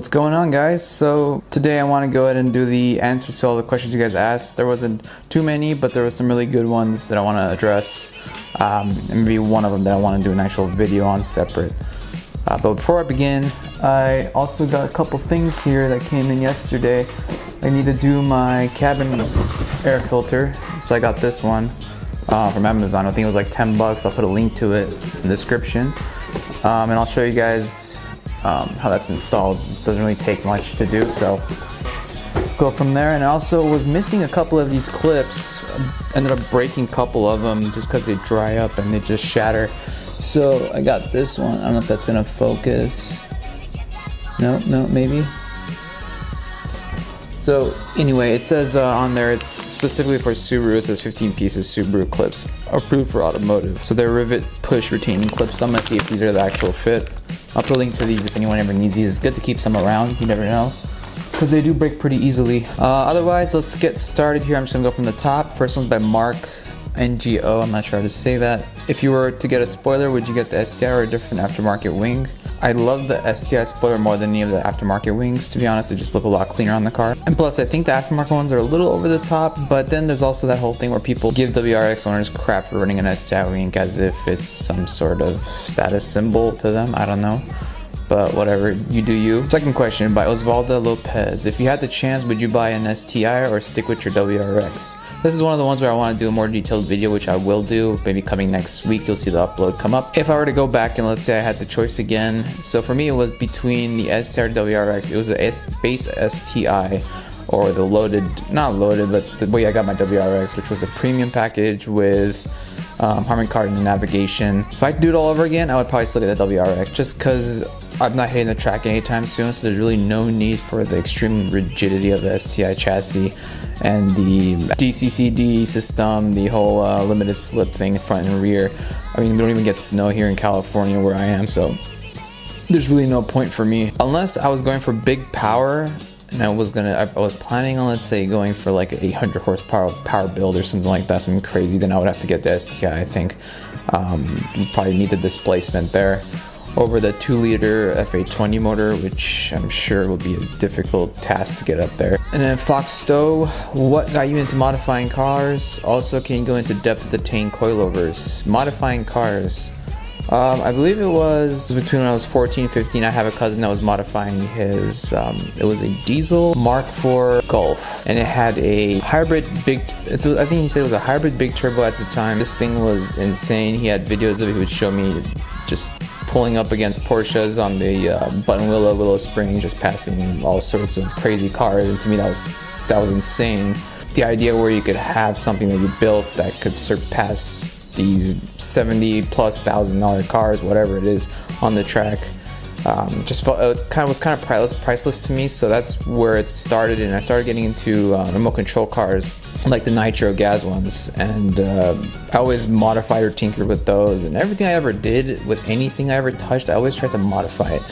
What's going on, guys? So today I want to go ahead and do the answers to all the questions you guys asked. There wasn't too many, but there were some really good ones that I want to address. And maybe one of them that I want to do an actual video on separate. But before I begin, I also got a couple things here that came in yesterday. I need to do my cabin air filter, so I got this one from Amazon. I think it was like 10 bucks. I'll put a link to it in the description. And I'll show you guys how that's installed. It doesn't really take much to do, so go from there. And I also was missing a couple of these clips. Ended up breaking a couple of them just because they dry up and they just shatter. So I got this one. I don't know if that's gonna focus. No, maybe. So anyway, it says on there it's specifically for Subaru. It says 15 pieces Subaru clips approved for automotive. So they're rivet push retaining clips. So I'm gonna see if these are the actual fit. I'll put a link to these if anyone ever needs these. It's good to keep some around, you never know, because they do break pretty easily. Otherwise, let's get started here. I'm just gonna go from the top. First one's by Mark NGO, I'm not sure how to say that. If you were to get a spoiler, would you get the STI or a different aftermarket wing? I love the STI spoiler more than any of the aftermarket wings, to be honest. They just look a lot cleaner on the car. And plus, I think the aftermarket ones are a little over the top, but then there's also that whole thing where people give WRX owners crap for running an STI wing as if it's some sort of status symbol to them. I don't know. But whatever, you do you. Second question by Osvaldo Lopez. If you had the chance, would you buy an STI or stick with your WRX? This is one of the ones where I want to do a more detailed video, which I will do. Maybe coming next week, you'll see the upload come up. If I were to go back and let's say I had the choice again. So for me, it was between the STI or WRX. It was a base STI or the loaded, not loaded, but the way I got my WRX, which was a premium package with Harman Kardon navigation. If I could do it all over again, I would probably still get the WRX just because I'm not hitting the track anytime soon, so there's really no need for the extreme rigidity of the STI chassis and the DCCD system, the whole limited slip thing front and rear. I mean, we don't even get snow here in California where I am, so there's really no point for me. Unless I was going for big power, and I was planning on, let's say, going for like an 800 horsepower power build or something like that, something crazy, then I would have to get the STI, I think. You probably need the displacement there over the 2-liter F820 motor, which I'm sure will be a difficult task to get up there. And then Fox Stowe, what got you into modifying cars? Also, can you go into depth with the Tane coilovers? Modifying cars. I believe it was between when I was 14 and 15, I have a cousin that was modifying his, it was a diesel Mark IV Golf, and it had a hybrid big, I think he said it was a hybrid big turbo at the time. This thing was insane. He had videos of it. He would show me just pulling up against Porsches on the Button Willow Spring, just passing all sorts of crazy cars, and to me that was insane. The idea where you could have something that you built that could surpass these $70,000+ cars, whatever it is, on the track, just felt was kind of priceless to me. So that's where it started, and I started getting into remote control cars, like the nitro gas ones, and I always modified or tinkered with those, and everything I ever did with anything I ever touched, I always tried to modify it.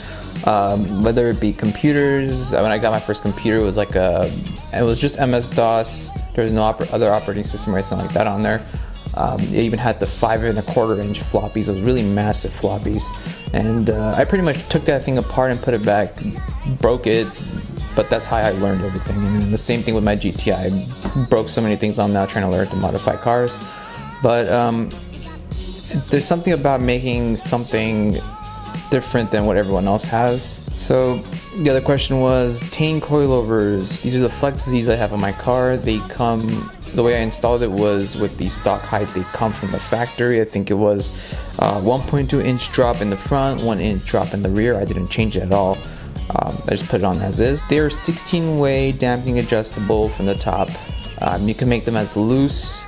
Whether it be computers, when I got my first computer, it was like it was just MS-DOS. There was no other operating system or anything like that on there. It even had the 5 1/4 inch floppies, those really massive floppies, and I pretty much took that thing apart and put it back, broke it, but that's how I learned everything. And the same thing with my GTI. I broke so many things on now trying to learn to modify cars, but there's something about making something different than what everyone else has. So the other question was Tane coilovers. These are the Flex-Z's I have on my car. They come, the way I installed it was with the stock height. They come from the factory. I think it was 1.2 inch drop in the front, 1 inch drop in the rear. I didn't change it at all. I just put it on as is. They're 16-way damping adjustable from the top. You can make them as loose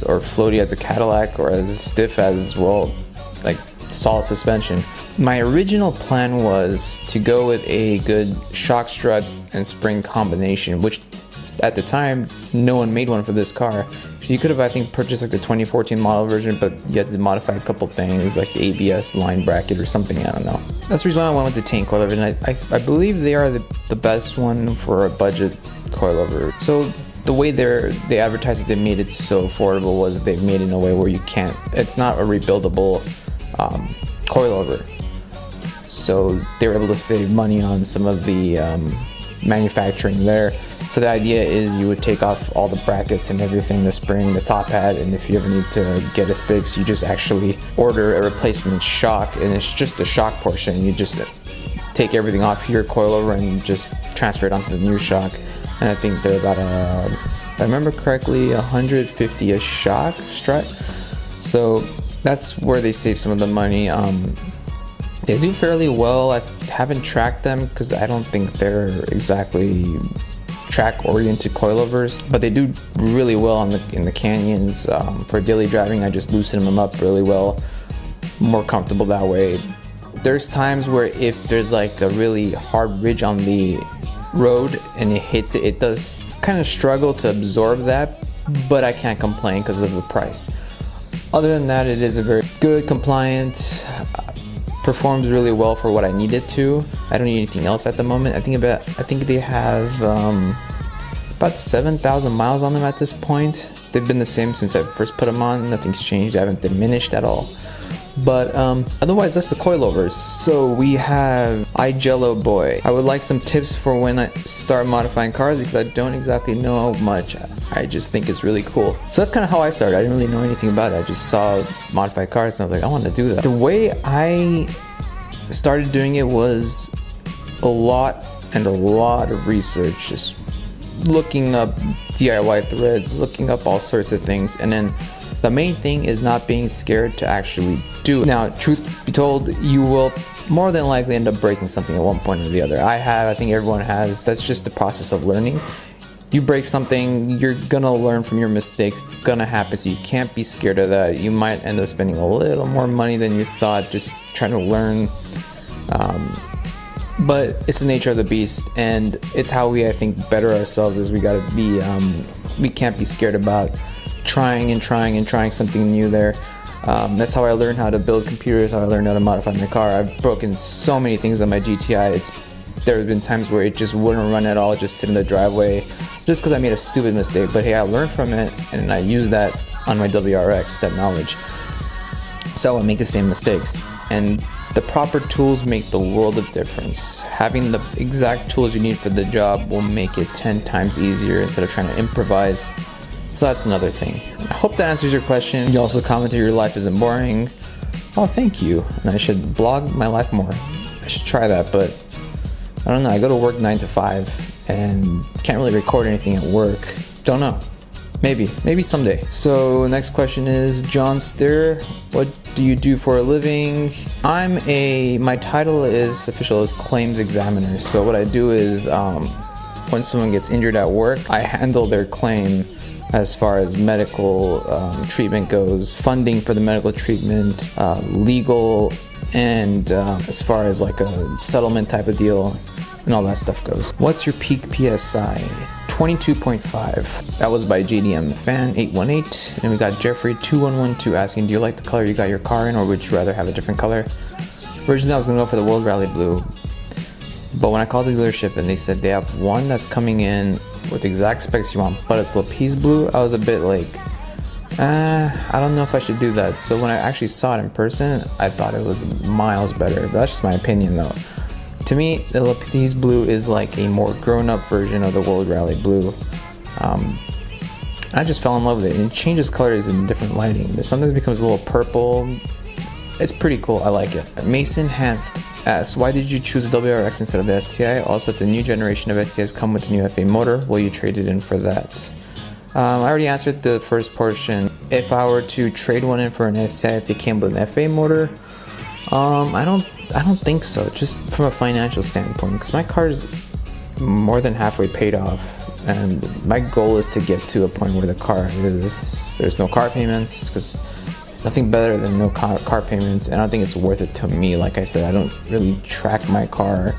or floaty as a Cadillac, or as stiff as, well, like solid suspension. My original plan was to go with a good shock strut and spring combination, which at the time no one made one for this car. You could have, I think, purchased like the 2014 model version, but you had to modify a couple things like the ABS line bracket or something, I don't know. That's the reason why I went with the Tane coilover, and I believe they are the best one for a budget coilover. So the way they advertised that they made it so affordable was they made it in a way where it's not a rebuildable coilover. so they were able to save money on some of the manufacturing there. So the idea is you would take off all the brackets and everything, the spring, the top hat, and if you ever need to get it fixed, you just actually order a replacement shock, and it's just the shock portion. You just take everything off your coilover and just transfer it onto the new shock. And I think they're about if I remember correctly, 150 a shock strut. So that's where they save some of the money. They do fairly well. I haven't tracked them because I don't think they're exactly track-oriented coilovers, but they do really well in the canyons. For daily driving, I just loosen them up really well, more comfortable that way. There's times where if there's like a really hard ridge on the road and it hits it, it does kind of struggle to absorb that, but I can't complain because of the price. Other than that, it is a very good, compliant, performs really well for what I need it to. I don't need anything else at the moment. I think they have about 7,000 miles on them at this point. They've been the same since I first put them on. Nothing's changed. I haven't diminished at all. But otherwise, that's the coilovers. So we have iJello Boy. I would like some tips for when I start modifying cars because I don't exactly know much. I just think it's really cool. So that's kind of how I started. I didn't really know anything about it. I just saw modified cars and I was like, I want to do that. The way I started doing it was a lot of research, just looking up DIY threads, looking up all sorts of things, and then the main thing is not being scared to actually do it. Now, truth be told, you will more than likely end up breaking something at one point or the other. I think everyone has. That's just the process of learning. You break something, you're gonna learn from your mistakes. It's gonna happen, so you can't be scared of that. You might end up spending a little more money than you thought just trying to learn. But it's the nature of the beast, and it's how we, I think, better ourselves. Is we gotta be, we can't be scared about trying something new there. That's how I learned how to build computers, how I learned how to modify my car. I've broken so many things on my GTI. There have been times where it just wouldn't run at all, just sit in the driveway, just because I made a stupid mistake. But hey, I learned from it, and I use that on my WRX, that knowledge. So I won't make the same mistakes. And the proper tools make the world of difference. Having the exact tools you need for the job will make it 10 times easier instead of trying to improvise. So that's another thing. I hope that answers your question. You also commented your life isn't boring. Oh, thank you. And I should blog my life more. I should try that, but I don't know. I go to work 9 to 5 and can't really record anything at work. Don't know. Maybe someday. So next question is John Steer. What do you do for a living? My title is official as claims examiner. So what I do is when someone gets injured at work, I handle their claim as far as medical treatment goes, funding for the medical treatment, legal, and as far as like a settlement type of deal and all that stuff goes. What's your peak PSI? 22.5. That was by JDM Fan 818. And we got Jeffrey2112 asking, do you like the color you got your car in, or would you rather have a different color? Originally I was gonna go for the World Rally Blue, but when I called the dealership and they said they have one that's coming in with the exact specs you want, but it's Lapis Blue, I was a bit like, I don't know if I should do that. So when I actually saw it in person, I thought it was miles better, but that's just my opinion though. To me, the Lapis Blue is like a more grown-up version of the World Rally Blue. I just fell in love with it, and it changes colors in different lighting. It sometimes becomes a little purple. It's pretty cool, I like it. Mason Hanft asks, why did you choose the WRX instead of the STI? Also, if the new generation of STIs come with the new FA motor, will you trade it in for that? I already answered the first portion. If I were to trade one in for an STI if they came with an FA motor, I don't think so, just from a financial standpoint, because my car is more than halfway paid off, and my goal is to get to a point where the car there's no car payments, because there's nothing better than no car payments, and I don't think it's worth it to me. Like I said, I don't really track my car,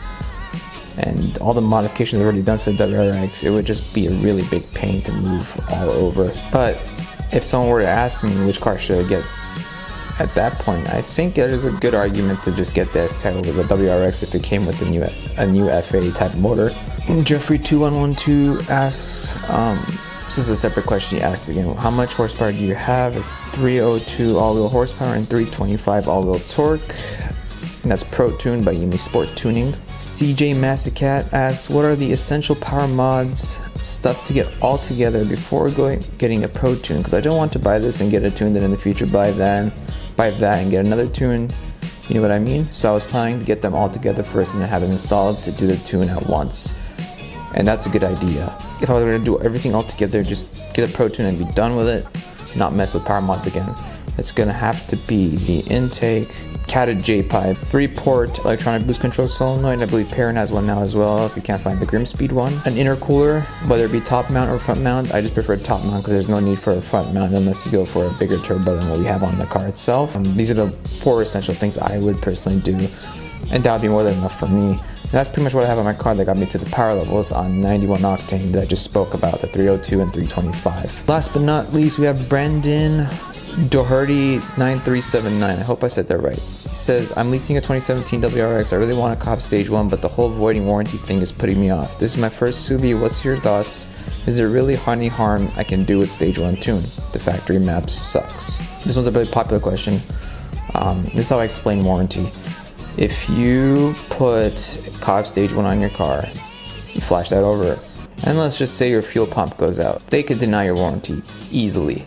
and all the modifications I've already done to the WRX, it would just be a really big pain to move all over. But if someone were to ask me which car should I get, at that point, I think there's a good argument to just get the STI over the WRX if it came with a new FA type motor. Jeffrey2112 asks, this is a separate question he asked again, how much horsepower do you have? It's 302 all-wheel horsepower and 325 all-wheel torque. and that's Pro Tune by Yumi Sport Tuning. CJ Massicat asks, what are the essential power mods stuff to get all together before getting a Pro Tune? Because I don't want to buy this and get a tune, then in the future buy that and get another tune. You know what I mean? So I was planning to get them all together first and then have them installed to do the tune at once. And that's a good idea. If I was going to do everything all together, just get a Pro Tune and be done with it, not mess with power mods again. It's going to have to be the intake, catted J-pipe, 3-port electronic boost control solenoid. I believe Perrin has one now as well if you can't find the Grimspeed one. An intercooler, whether it be top mount or front mount. I just prefer top mount because there's no need for a front mount unless you go for a bigger turbo than what we have on the car itself. These are the 4 essential things I would personally do, and that would be more than enough for me. And that's pretty much what I have on my car that got me to the power levels on 91 octane that I just spoke about, the 302 and 325. Last but not least, we have Brandon Doherty 9379. I hope I said that right. He says, I'm leasing a 2017 WRX. I really want a cop stage 1, but the whole voiding warranty thing is putting me off. This is my first Subi. What's your thoughts? Is there really any harm I can do with stage 1 tune? The factory map sucks. This one's a very popular question. This is how I explain warranty. If you put cop stage 1 on your car, you flash that over, and let's just say your fuel pump goes out, they could deny your warranty easily.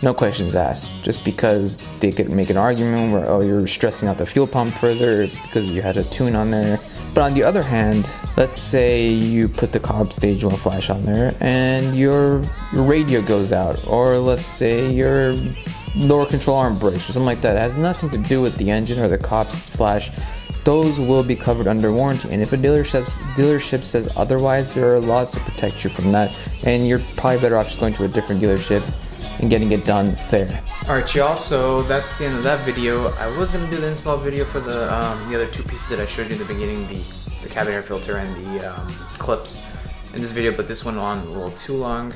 No questions asked, just because they could make an argument where, oh, you're stressing out the fuel pump further because you had a tune on there. But on the other hand, let's say you put the Cobb Stage 1 flash on there and your radio goes out, or let's say your lower control arm breaks or something like that. It has nothing to do with the engine or the Cobb's flash. Those will be covered under warranty, and if a dealership says otherwise, there are laws to protect you from that, and you're probably better off just going to a different dealership and getting it done there. Alright y'all, so that's the end of that video. I was going to do the install video for the other 2 pieces that I showed you in the beginning, the cabin air filter and the clips in this video, but this one went on a little too long.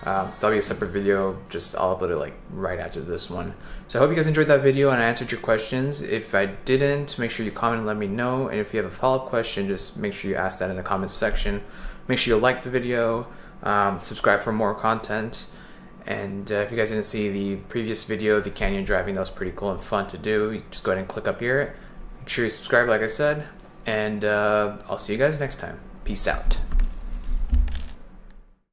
That'll be a separate video, just I'll upload it like right after this one. So I hope you guys enjoyed that video and I answered your questions. If I didn't, make sure you comment and let me know, and if you have a follow-up question, just make sure you ask that in the comments section. Make sure you like the video, subscribe for more content. And if you guys didn't see the previous video, the canyon driving, that was pretty cool and fun to do. You just go ahead and click up here. Make sure you subscribe like I said, and I'll see you guys next time. Peace out.